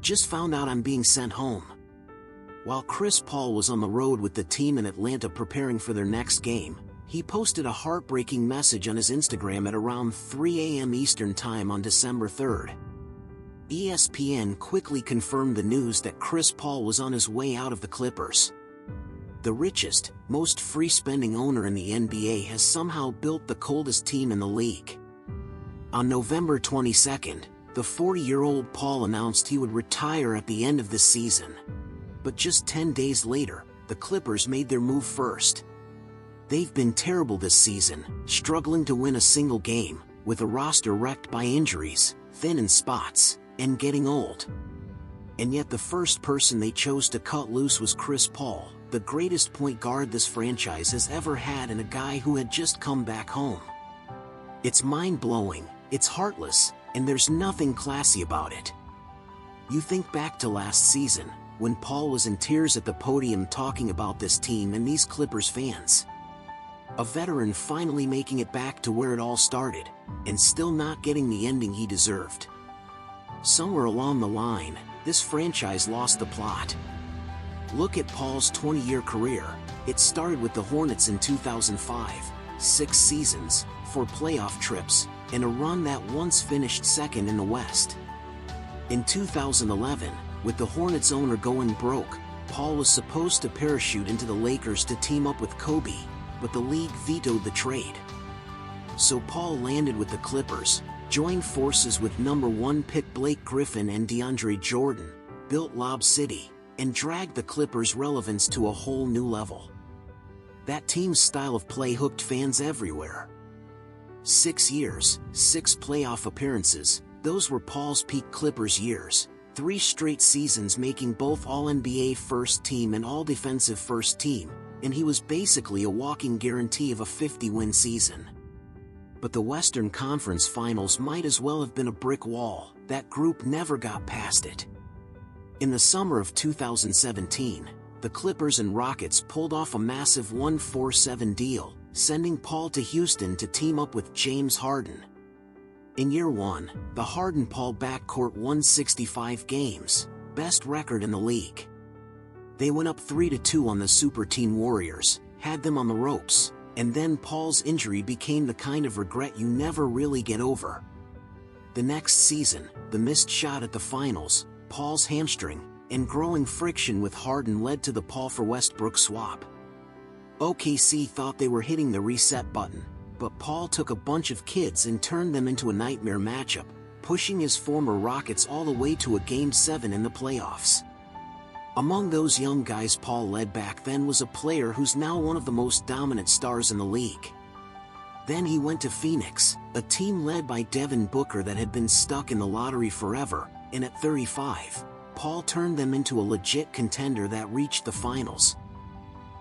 Just found out I'm being sent home." While Chris Paul was on the road with the team in Atlanta preparing for their next game, he posted a heartbreaking message on his Instagram at around 3 a.m. Eastern Time on December 3rd. ESPN quickly confirmed the news that Chris Paul was on his way out of the Clippers. The richest, most free-spending owner in the NBA has somehow built the coldest team in the league. On November 22nd, the 40-year-old Paul announced he would retire at the end of the season. But just 10 days later, the Clippers made their move first. They've been terrible this season, struggling to win a single game, with a roster wrecked by injuries, thin in spots, and getting old. And yet the first person they chose to cut loose was Chris Paul, the greatest point guard this franchise has ever had and a guy who had just come back home. It's mind-blowing, it's heartless, and there's nothing classy about it. You think back to last season, when Paul was in tears at the podium talking about this team and these Clippers fans. A veteran finally making it back to where it all started, and still not getting the ending he deserved. Somewhere along the line, this franchise lost the plot. Look at Paul's 20-year career. It started with the Hornets in 2005, 6 seasons, 4 playoff trips, and a run that once finished second in the West. In 2011, with the Hornets owner going broke, Paul was supposed to parachute into the Lakers to team up with Kobe, but the league vetoed the trade. So Paul landed with the Clippers, joined forces with number 1 pick Blake Griffin and DeAndre Jordan, built Lob City, and dragged the Clippers' relevance to a whole new level. That team's style of play hooked fans everywhere. 6 years, 6 playoff appearances, those were Paul's peak Clippers years. 3 straight seasons making both All-NBA First Team and All-Defensive First Team, and he was basically a walking guarantee of a 50-win season. But the Western Conference Finals might as well have been a brick wall. That group never got past it. In the summer of 2017, the Clippers and Rockets pulled off a massive 1-4-7 deal, sending Paul to Houston to team up with James Harden. In year 1, the Harden-Paul backcourt won 65 games, best record in the league. They went up 3-2 on the Super Team Warriors, had them on the ropes, and then Paul's injury became the kind of regret you never really get over. The next season, the missed shot at the finals, Paul's hamstring, and growing friction with Harden led to the Paul for Westbrook swap. OKC thought they were hitting the reset button, but Paul took a bunch of kids and turned them into a nightmare matchup, pushing his former Rockets all the way to a Game 7 in the playoffs. Among those young guys Paul led back then was a player who's now one of the most dominant stars in the league. Then he went to Phoenix, a team led by Devin Booker that had been stuck in the lottery forever, and at 35, Paul turned them into a legit contender that reached the finals.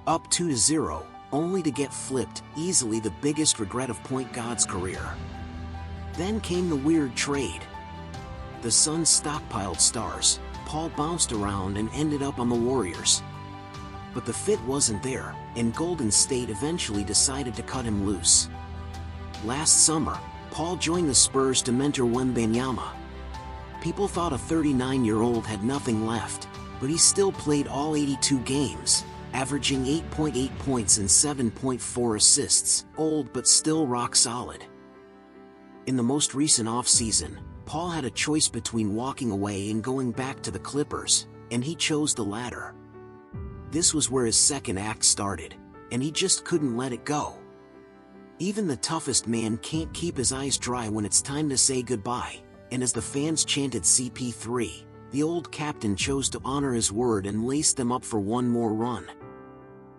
Up 2-0, only to get flipped, easily the biggest regret of point guard's career. Then came the weird trade. The Suns stockpiled stars, Paul bounced around and ended up on the Warriors. But the fit wasn't there, and Golden State eventually decided to cut him loose. Last summer, Paul joined the Spurs to mentor Wembanyama. People thought a 39-year-old had nothing left, but he still played all 82 games, averaging 8.8 points and 7.4 assists, old but still rock solid. In the most recent offseason, Paul had a choice between walking away and going back to the Clippers, and he chose the latter. This was where his second act started, and he just couldn't let it go. Even the toughest man can't keep his eyes dry when it's time to say goodbye, and as the fans chanted CP3, the old captain chose to honor his word and lace them up for one more run.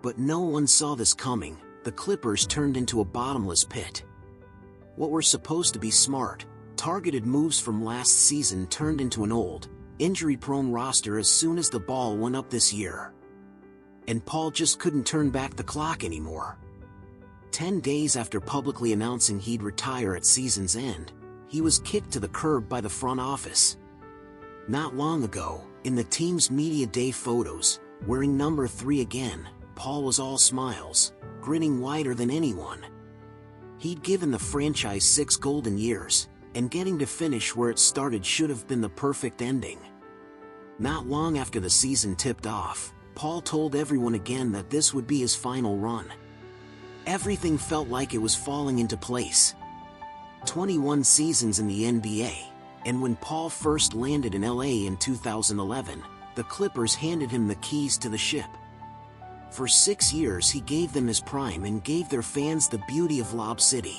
But no one saw this coming. The Clippers turned into a bottomless pit. What were supposed to be smart, targeted moves from last season turned into an old, injury-prone roster as soon as the ball went up this year. And Paul just couldn't turn back the clock anymore. 10 days after publicly announcing he'd retire at season's end, he was kicked to the curb by the front office. Not long ago, in the team's media day photos, wearing number 3 again, Paul was all smiles, grinning wider than anyone. He'd given the franchise 6 golden years, and getting to finish where it started should have been the perfect ending. Not long after the season tipped off, Paul told everyone again that this would be his final run. Everything felt like it was falling into place. 21 seasons in the NBA, and when Paul first landed in LA in 2011, the Clippers handed him the keys to the ship. For 6 years he gave them his prime and gave their fans the beauty of Lob City.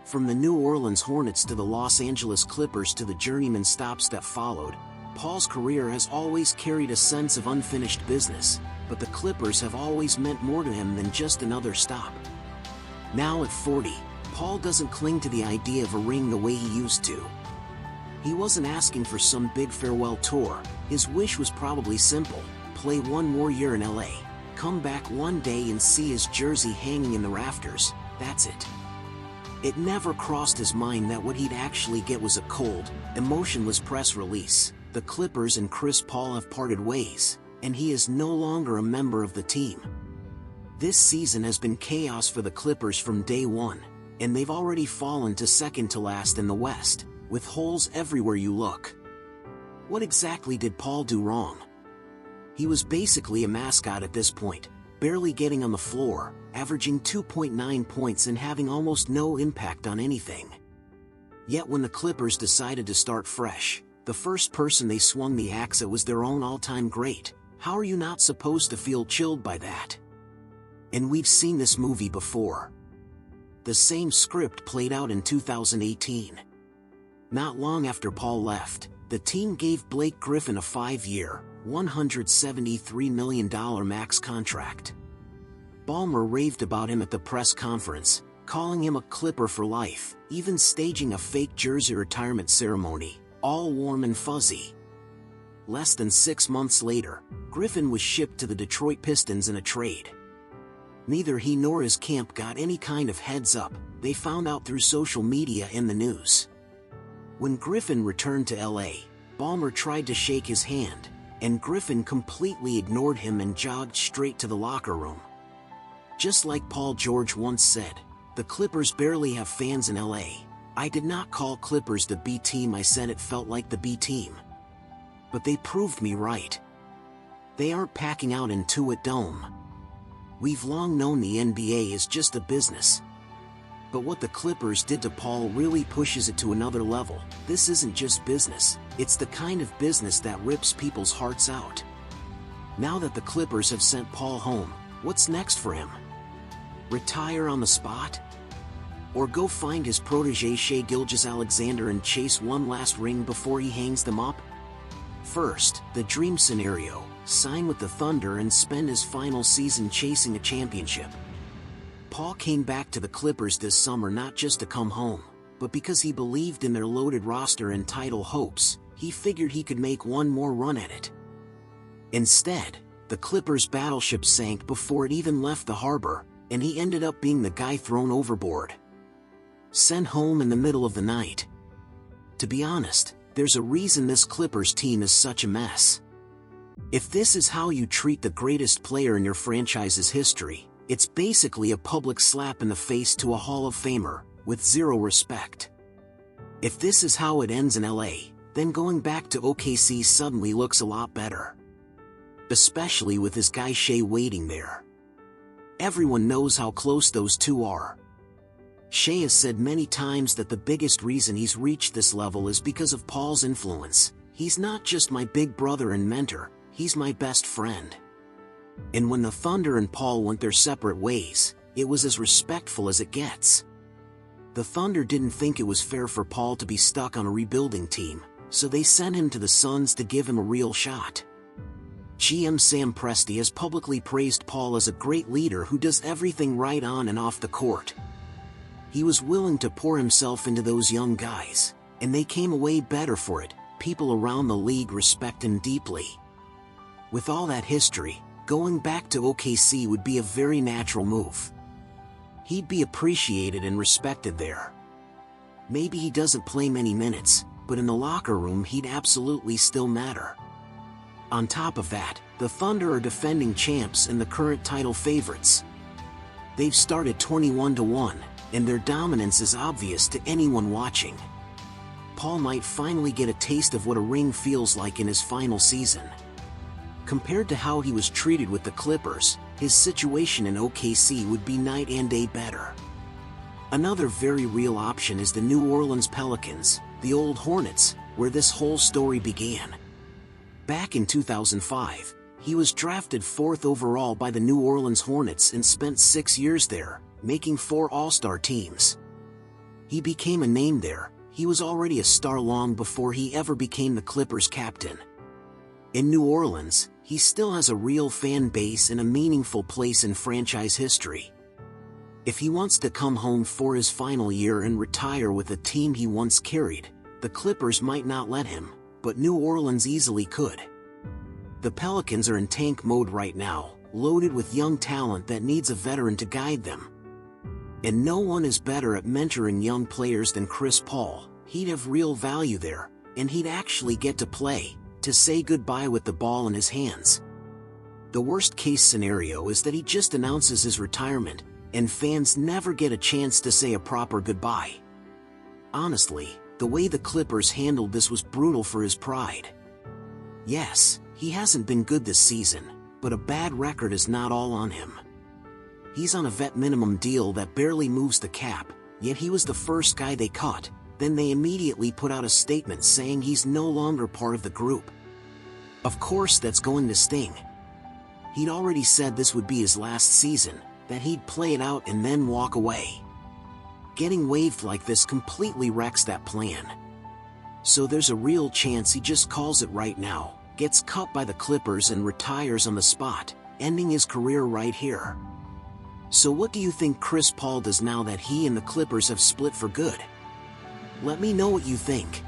From the New Orleans Hornets to the Los Angeles Clippers to the journeyman stops that followed, Paul's career has always carried a sense of unfinished business, but the Clippers have always meant more to him than just another stop. Now at 40, Paul doesn't cling to the idea of a ring the way he used to. He wasn't asking for some big farewell tour. His wish was probably simple: play one more year in LA, come back one day and see his jersey hanging in the rafters. That's it. It never crossed his mind that what he'd actually get was a cold, emotionless press release. The Clippers and Chris Paul have parted ways, and he is no longer a member of the team. This season has been chaos for the Clippers from day one, and they've already fallen to second to last in the West, with holes everywhere you look. What exactly did Paul do wrong? He was basically a mascot at this point, barely getting on the floor, averaging 2.9 points and having almost no impact on anything. Yet when the Clippers decided to start fresh, the first person they swung the axe at was their own all-time great. How are you not supposed to feel chilled by that? And we've seen this movie before. The same script played out in 2018. Not long after Paul left, the team gave Blake Griffin a 5-year, $173 million max contract. Ballmer raved about him at the press conference, calling him a Clipper for life, even staging a fake jersey retirement ceremony, all warm and fuzzy. Less than 6 months later, Griffin was shipped to the Detroit Pistons in a trade. Neither he nor his camp got any kind of heads up. They found out through social media and the news. When Griffin returned to LA, Ballmer tried to shake his hand, and Griffin completely ignored him and jogged straight to the locker room. Just like Paul George once said, "The Clippers barely have fans in LA. I did not call Clippers the B team, I said it felt like the B team." But they proved me right. They aren't packing out in Intuit Dome. We've long known the NBA is just a business. But what the Clippers did to Paul really pushes it to another level. This isn't just business, it's the kind of business that rips people's hearts out. Now that the Clippers have sent Paul home, what's next for him? Retire on the spot? Or go find his protege Shai Gilgeous-Alexander and chase one last ring before he hangs them up? First, the dream scenario: sign with the Thunder and spend his final season chasing a championship. Paul came back to the Clippers this summer not just to come home, but because he believed in their loaded roster and title hopes. He figured he could make one more run at it. Instead, the Clippers' battleship sank before it even left the harbor, and he ended up being the guy thrown overboard. Sent home in the middle of the night. To be honest, there's a reason this Clippers team is such a mess. If this is how you treat the greatest player in your franchise's history, it's basically a public slap in the face to a Hall of Famer, with zero respect. If this is how it ends in LA, then going back to OKC suddenly looks a lot better. Especially with his guy Shai waiting there. Everyone knows how close those two are. Shai has said many times that the biggest reason he's reached this level is because of Paul's influence. "He's not just my big brother and mentor, he's my best friend." And when the Thunder and Paul went their separate ways, it was as respectful as it gets. The Thunder didn't think it was fair for Paul to be stuck on a rebuilding team, so they sent him to the Suns to give him a real shot. GM Sam Presti has publicly praised Paul as a great leader who does everything right on and off the court. He was willing to pour himself into those young guys, and they came away better for it. People around the league respect him deeply. With all that history, going back to OKC would be a very natural move. He'd be appreciated and respected there. Maybe he doesn't play many minutes, but in the locker room he'd absolutely still matter. On top of that, the Thunder are defending champs and the current title favorites. They've started 21-1, and their dominance is obvious to anyone watching. Paul might finally get a taste of what a ring feels like in his final season. Compared to how he was treated with the Clippers, his situation in OKC would be night and day better. Another very real option is the New Orleans Pelicans, the old Hornets, where this whole story began. Back in 2005, he was drafted 4th overall by the New Orleans Hornets and spent 6 years there, making 4 All-Star teams. He became a name there. He was already a star long before he ever became the Clippers captain. In New Orleans, he still has a real fan base and a meaningful place in franchise history. If he wants to come home for his final year and retire with a team he once carried, the Clippers might not let him, but New Orleans easily could. The Pelicans are in tank mode right now, loaded with young talent that needs a veteran to guide them. And no one is better at mentoring young players than Chris Paul. He'd have real value there, and he'd actually get to play, to say goodbye with the ball in his hands. The worst-case scenario is that he just announces his retirement, and fans never get a chance to say a proper goodbye. Honestly, the way the Clippers handled this was brutal for his pride. Yes, he hasn't been good this season, but a bad record is not all on him. He's on a vet minimum deal that barely moves the cap, yet he was the first guy they cut. Then they immediately put out a statement saying he's no longer part of the group. Of course that's going to sting. He'd already said this would be his last season, that he'd play it out and then walk away. Getting waived like this completely wrecks that plan. So there's a real chance he just calls it right now, gets cut by the Clippers and retires on the spot, ending his career right here. So what do you think Chris Paul does now that he and the Clippers have split for good? Let me know what you think.